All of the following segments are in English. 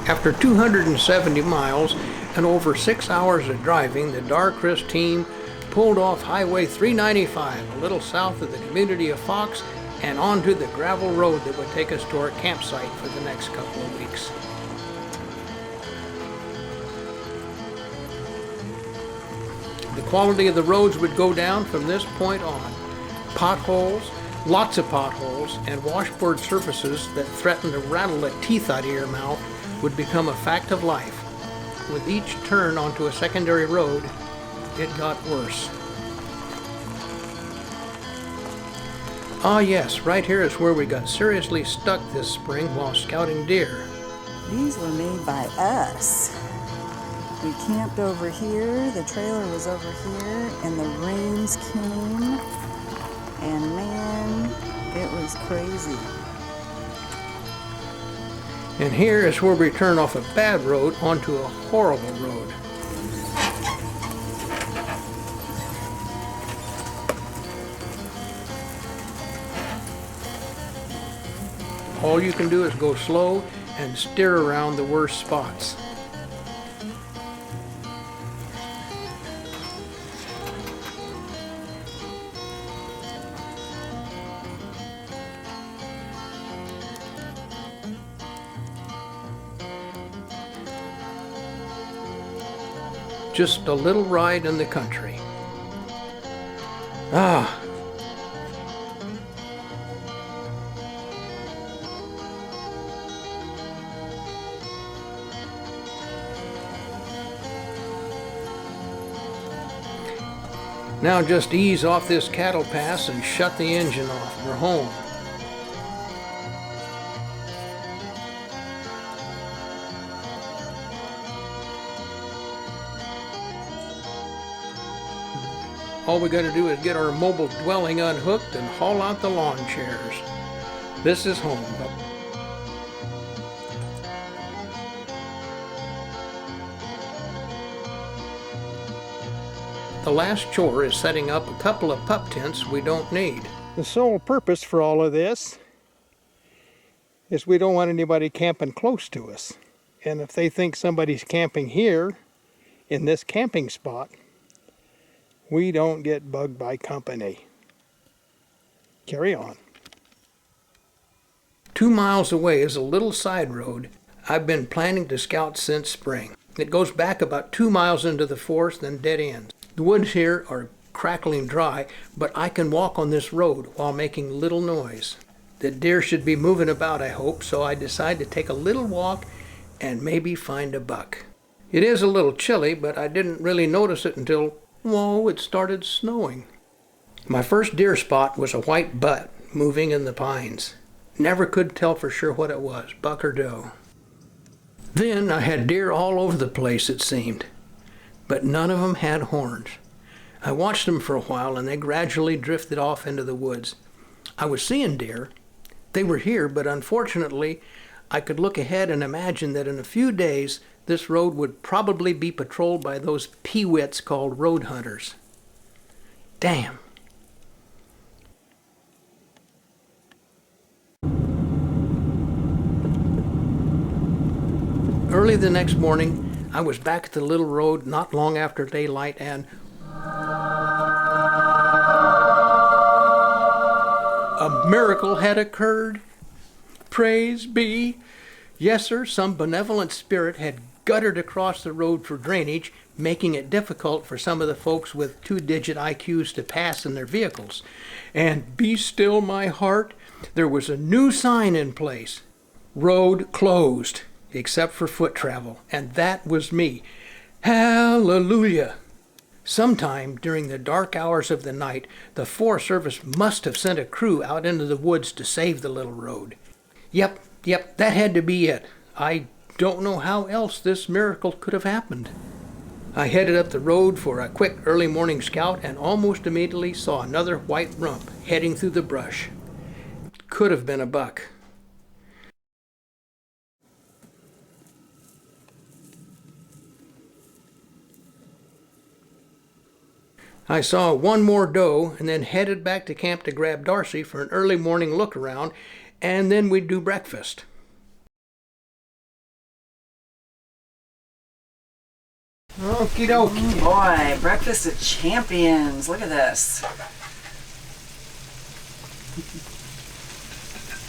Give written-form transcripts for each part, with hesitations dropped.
After 270 miles and over 6 hours of driving, the Darchris team pulled off Highway 395 a little south of the community of Fox and onto the gravel road that would take us to our campsite for the next couple of weeks. The quality of the roads would go down from this point on. Potholes, lots of potholes, and washboard surfaces that threatened to rattle the teeth out of your mouth would become a fact of life. With each turn onto a secondary road, it got worse. Ah yes, right here is where we got seriously stuck this spring while scouting deer. These were made by us. We camped over here, the trailer was over here, and the rains came, and man, it was crazy. And here is where we turn off a bad road onto a horrible road. All you can do is go slow and steer around the worst spots. Just a little ride in the country. Ah. Now just ease off this cattle pass and shut the engine off. We're home. All we got to do is get our mobile dwelling unhooked and haul out the lawn chairs. This is home. The last chore is setting up a couple of pup tents we don't need. The sole purpose for all of this is we don't want anybody camping close to us. And if they think somebody's camping here in this camping spot, we don't get bugged by company. Carry on. 2 miles away is a little side road I've been planning to scout since spring. It goes back about 2 miles into the forest, then dead ends. The woods here are crackling dry, but I can walk on this road while making little noise. The deer should be moving about, I hope, so I decide to take a little walk and maybe find a buck. It is a little chilly, but I didn't really notice it until, whoa, it started snowing. My first deer spot was a white butt moving in the pines. Never could tell for sure what it was, buck or doe. Then I had deer all over the place, it seemed, but none of them had horns. I watched them for a while and they gradually drifted off into the woods. I was seeing deer. They were here, but unfortunately, I could look ahead and imagine that in a few days, this road would probably be patrolled by those peewits called road hunters. Damn. Early the next morning, I was back at the little road not long after daylight and a miracle had occurred. Praise be. Yes, sir, some benevolent spirit had guttered across the road for drainage, making it difficult for some of the folks with 2-digit IQs to pass in their vehicles. And be still my heart, there was a new sign in place. Road closed, except for foot travel, and that was me. Hallelujah! Sometime during the dark hours of the night, the Forest Service must have sent a crew out into the woods to save the little road. Yep, that had to be it. I don't know how else this miracle could have happened. I headed up the road for a quick early morning scout and almost immediately saw another white rump heading through the brush. Could have been a buck. I saw one more doe and then headed back to camp to grab Darcy for an early morning look around, and then we'd do breakfast. Okie dokie. Boy, breakfast of champions. Look at this.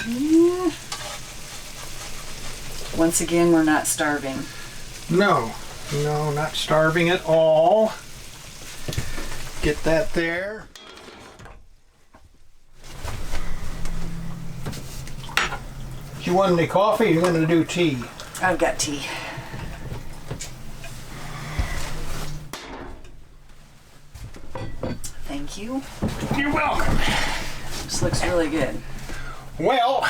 Yeah. Once again, we're not starving. No, not starving at all. Get that there. Do you want any coffee or you want to do tea? I've got tea. Thank you. You're welcome. This looks really good. Well,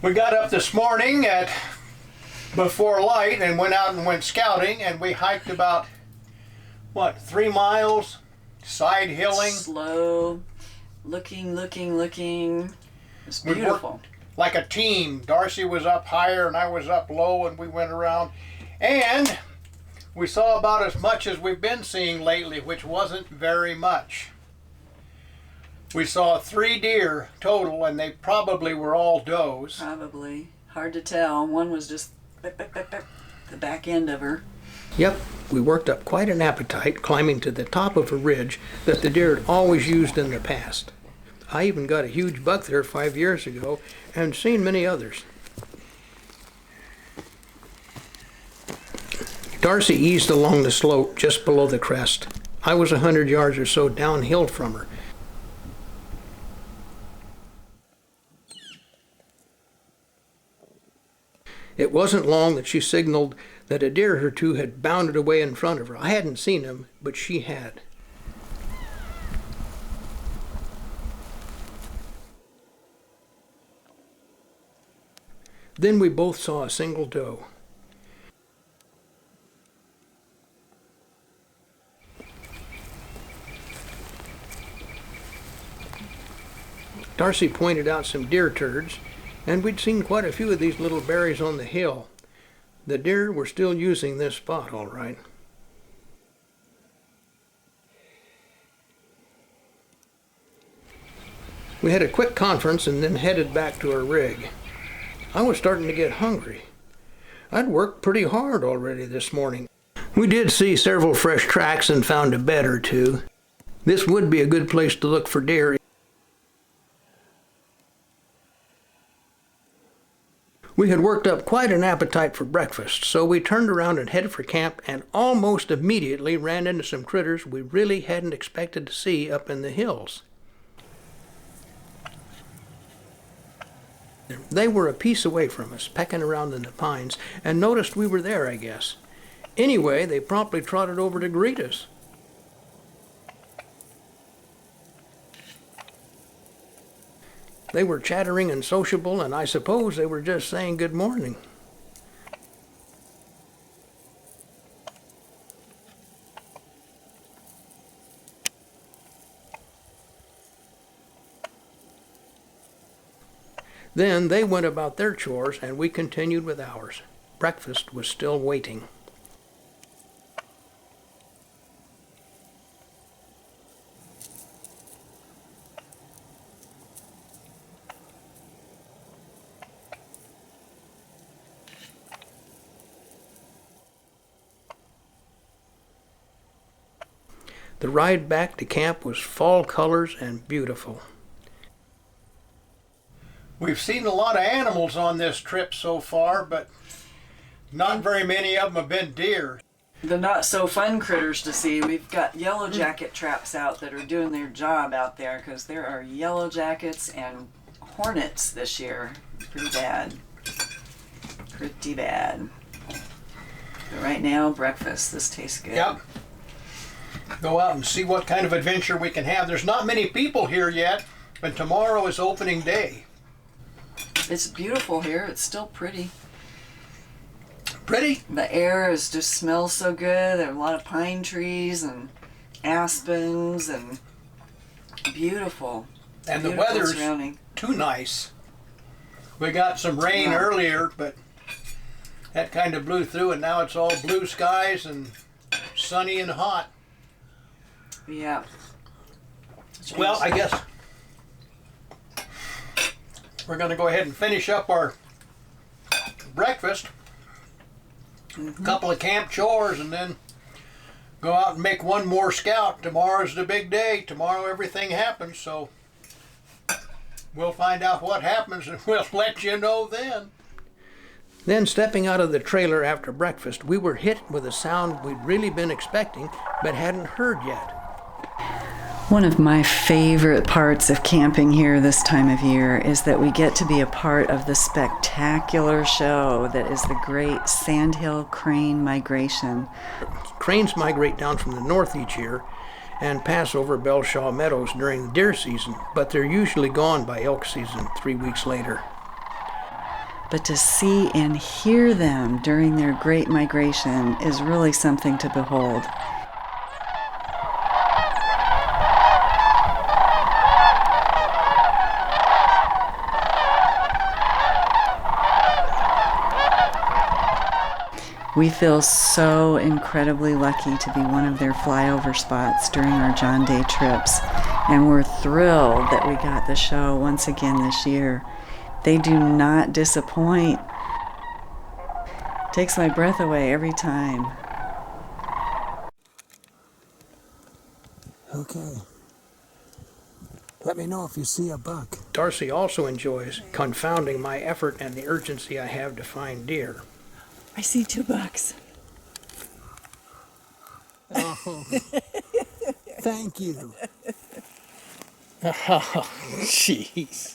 we got up this morning at before light and went out and went scouting, and we hiked about, 3 miles, side hilling. Slow, looking. It's We beautiful. worked like a team. Darcy was up higher and I was up low, and we went around. And we saw about as much as we've been seeing lately, which wasn't very much. We saw 3 deer total, and they probably were all does. Probably. Hard to tell. One was just the back end of her. Yep, we worked up quite an appetite climbing to the top of a ridge that the deer had always used in the past. I even got a huge buck there 5 years ago and seen many others. Darcy eased along the slope just below the crest. I was 100 yards or so downhill from her. It wasn't long that she signaled that a deer or two had bounded away in front of her. I hadn't seen them, but she had. Then we both saw a single doe. Darcy pointed out some deer turds, and we'd seen quite a few of these little berries on the hill. The deer were still using this spot, all right. We had a quick conference and then headed back to our rig. I was starting to get hungry. I'd worked pretty hard already this morning. We did see several fresh tracks and found a bed or two. This would be a good place to look for deer. We had worked up quite an appetite for breakfast, so we turned around and headed for camp, and almost immediately ran into some critters we really hadn't expected to see up in the hills. They were a piece away from us, pecking around in the pines, and noticed we were there, I guess. Anyway, they promptly trotted over to greet us. They were chattering and sociable, and I suppose they were just saying good morning. Then they went about their chores, and we continued with ours. Breakfast was still waiting. The ride back to camp was fall colors and beautiful. We've seen a lot of animals on this trip so far, but not very many of them have been deer. The not so fun critters to see. We've got yellow jacket traps out that are doing their job out there, because there are yellow jackets and hornets this year. Pretty bad. Pretty bad. But right now, breakfast. This tastes good. Yep. Go out and see what kind of adventure we can have. There's not many people here yet, and tomorrow is opening day. It's beautiful here. It's still pretty. Pretty? The air just smells so good. There are a lot of pine trees and aspens and beautiful. And the Beautiful weather's surrounding. too nice. We got some rain earlier, but that kind of blew through, and now it's all blue skies and sunny and hot. Yeah. Well, I guess we're going to go ahead and finish up our breakfast. a couple of camp chores, and then go out and make one more scout. Tomorrow's the big day. Tomorrow everything happens, so we'll find out what happens and we'll let you know then. Then, stepping out of the trailer after breakfast, we were hit with a sound we'd really been expecting but hadn't heard yet. One of my favorite parts of camping here this time of year is that we get to be a part of the spectacular show that is the great Sandhill crane migration. Cranes migrate down from the north each year and pass over Belshaw Meadows during the deer season, but they're usually gone by elk season 3 weeks later. But to see and hear them during their great migration is really something to behold. We feel so incredibly lucky to be one of their flyover spots during our John Day trips, and we're thrilled that we got the show once again this year. They do not disappoint. Takes my breath away every time. Okay. Let me know if you see a buck. Darcy also enjoys confounding my effort and the urgency I have to find deer. I see 2 bucks. Oh, thank you. Oh, jeez.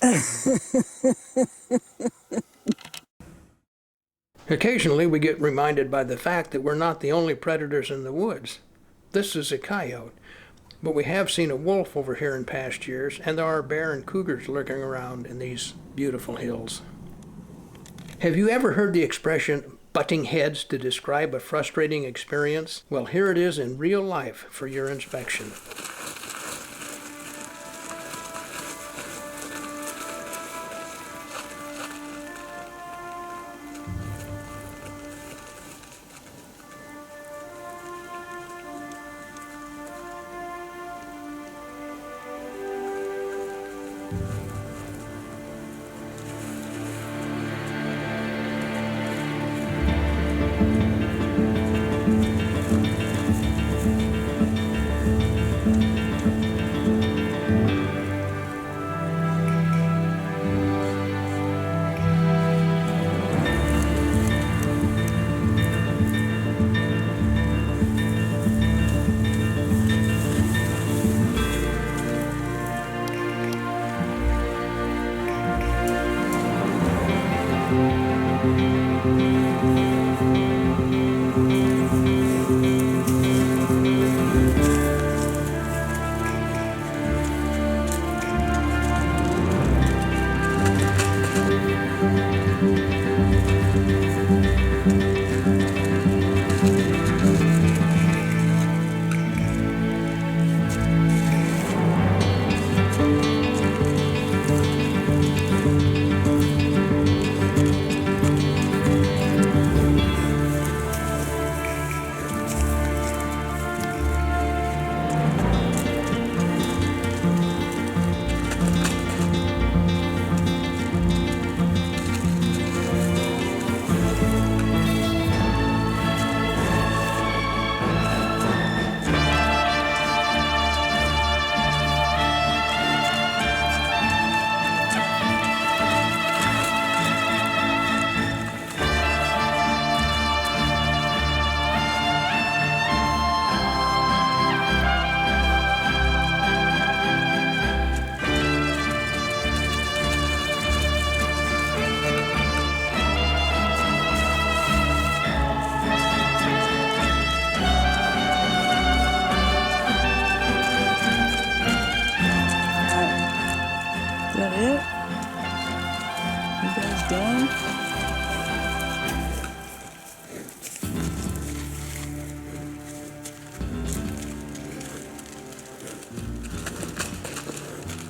Occasionally we get reminded by the fact that we're not the only predators in the woods. This is a coyote, but we have seen a wolf over here in past years, and there are bear and cougars lurking around in these beautiful hills. Have you ever heard the expression butting heads to describe a frustrating experience? Well, here it is in real life for your inspection.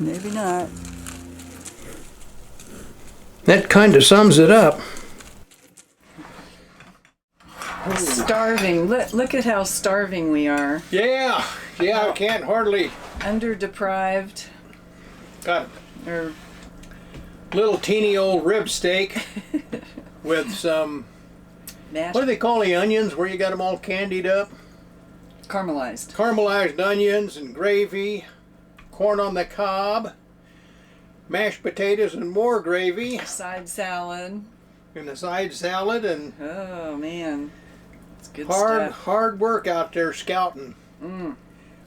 Maybe not. That kind of sums it up. Starving. Look at how starving we are. Yeah, I can't hardly. Under-deprived. Got Or little teeny old rib steak with some Mashed, What do they call the onions where you got them all candied up? caramelized. Caramelized onions and gravy, corn on the cob, mashed potatoes and more gravy, Side salad. and a side salad, and Oh man, it's good stuff. hard work out there scouting.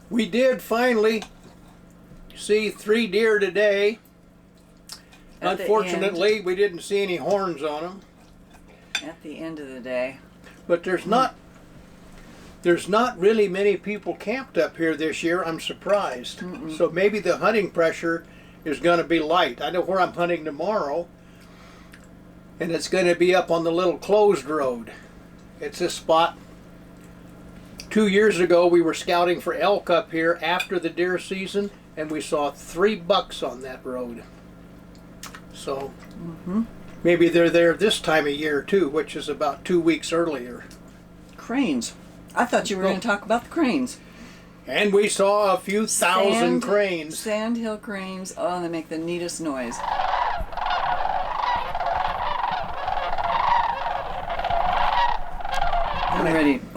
We did finally see 3 deer today. At the Unfortunately, we didn't see any horns on them. At the end of the day. But there's not really many people camped up here this year. I'm surprised. So maybe the hunting pressure is going to be light. I know where I'm hunting tomorrow, and it's going to be up on the little closed road. It's this spot. 2 years ago, we were scouting for elk up here after the deer season, and we saw 3 bucks on that road. So maybe they're there this time of year too, which is about 2 weeks earlier. Cranes. I thought you were going to talk about the cranes. And we saw a few thousand cranes. Sandhill cranes. Oh, they make the neatest noise.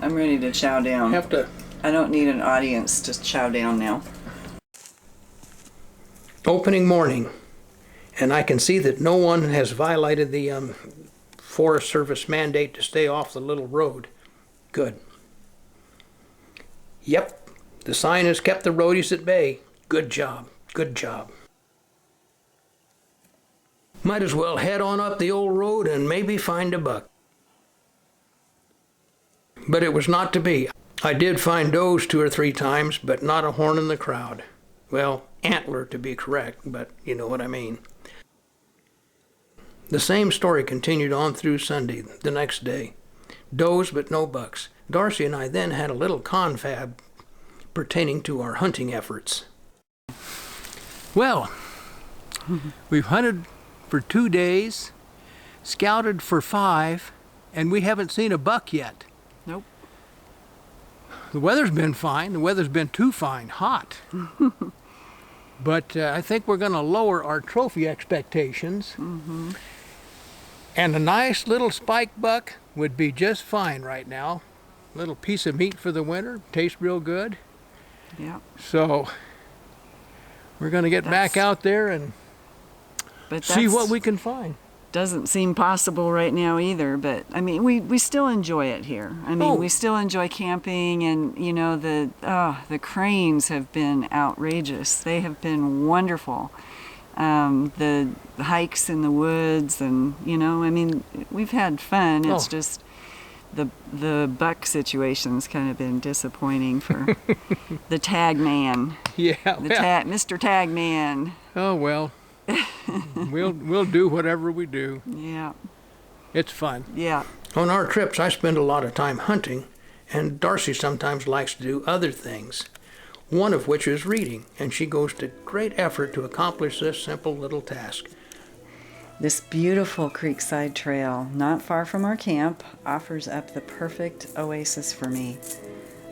I'm ready to chow down. I don't need an audience to chow down now. Opening morning, and I can see that no one has violated the Forest Service mandate to stay off the little road. Good. Yep, the sign has kept the roadies at bay. Good job, good job. Might as well head on up the old road and maybe find a buck. But it was not to be. I did find does 2 or 3 times, but not a horn in the crowd. Well, antler to be correct, but you know what I mean. The same story continued on through Sunday, the next day. Does, but no bucks. Darcy and I then had a little confab pertaining to our hunting efforts. Well, we've hunted for 2 days, scouted for 5, and we haven't seen a buck yet. Nope. The weather's been fine. The weather's been too fine, hot. But I think we're going to lower our trophy expectations. And a nice little spike buck would be just fine right now. Little piece of meat for the winter, tastes real good. Yeah. So we're going to get back out there and see what we can find. Doesn't seem possible right now either, but I mean, we still enjoy it here. I mean, we still enjoy camping, and you know, the cranes have been outrageous. They have been wonderful. The hikes in the woods, and you know, I mean, we've had fun. It's just the buck situation's kind of been disappointing for the tag man. Yeah. Mr. Tag Man. Oh well. We'll do whatever we do. Yeah. It's fun. Yeah. On our trips, I spend a lot of time hunting, and Darcy sometimes likes to do other things, one of which is reading, and she goes to great effort to accomplish this simple little task. This beautiful creekside trail, not far from our camp, offers up the perfect oasis for me.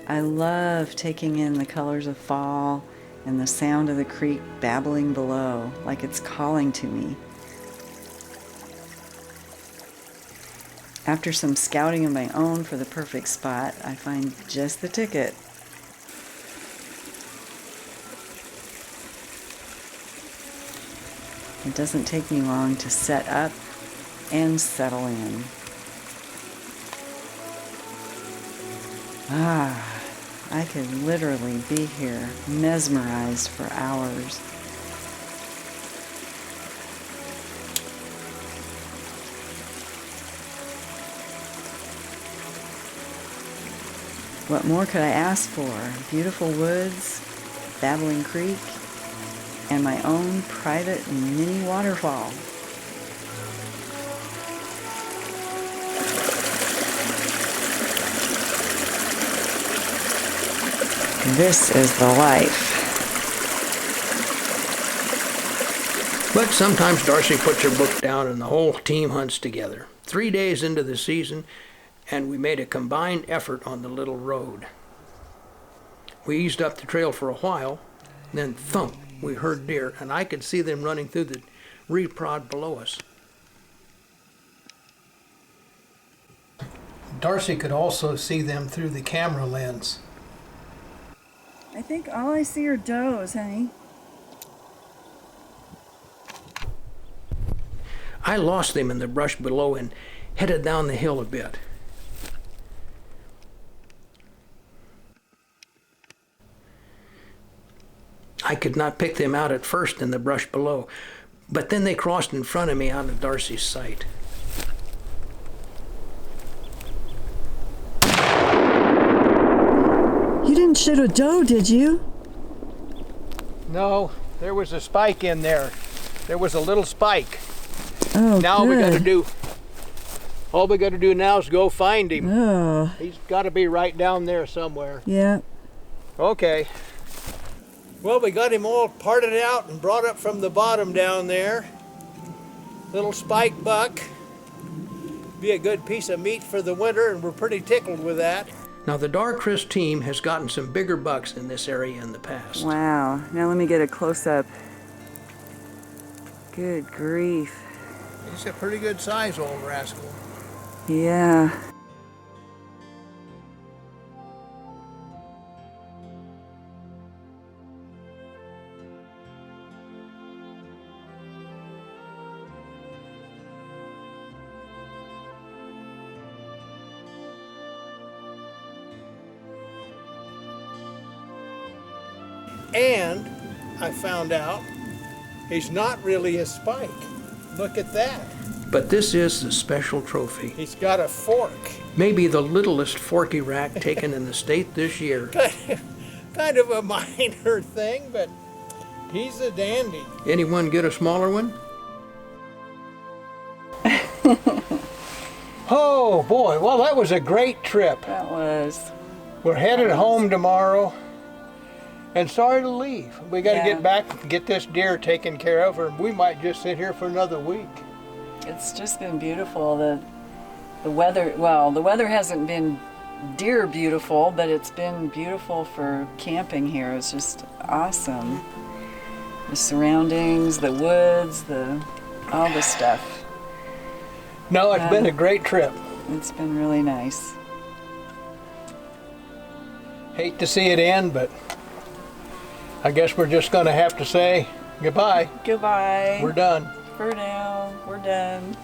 I love taking in the colors of fall and the sound of the creek babbling below, like it's calling to me. After some scouting of my own for the perfect spot, I find just the ticket. It doesn't take me long to set up and settle in. I could literally be here, mesmerized for hours. What more could I ask for? Beautiful woods, babbling creek, and my own private mini waterfall. This is the life. But sometimes Darcy puts her book down and the whole team hunts together. 3 days into the season, and we made a combined effort on the little road. We eased up the trail for a while, then thump, we heard deer, and I could see them running through the reprod below us. Darcy could also see them through the camera lens. I think all I see are does, honey. I lost them in the brush below and headed down the hill a bit. I could not pick them out at first in the brush below, but then they crossed in front of me out of Darcy's sight. You didn't shoot a doe, did you? No, there was a spike in there. There was a little spike. Oh, Now good. all we got to do now is go find him. Oh, He's got to be right down there somewhere. yeah. Okay. Well, we got him all parted out and brought up from the bottom down there. Little spike buck. Be a good piece of meat for the winter, and we're pretty tickled with that. Now, the Darchris team has gotten some bigger bucks in this area in the past. Wow. Now let me get a close-up. Good grief. He's a pretty good size, old rascal. Yeah. And I found out he's not really a spike. Look at that. But this is the special trophy. He's got a fork. Maybe the littlest forky rack taken in the state this year. Kind of a minor thing, but he's a dandy. Anyone get a smaller one? Oh boy, well that was a great trip. That was. We're headed home tomorrow. And sorry to leave. We got to get back and get this deer taken care of, or we might just sit here for another week. It's just been beautiful. The weather, well, the weather hasn't been deer beautiful, but it's been beautiful for camping here. It's just awesome. The surroundings, the woods, all the stuff. No, it's been a great trip. It's been really nice. Hate to see it end, but I guess we're just going to have to say goodbye. Goodbye. We're done. For now, we're done.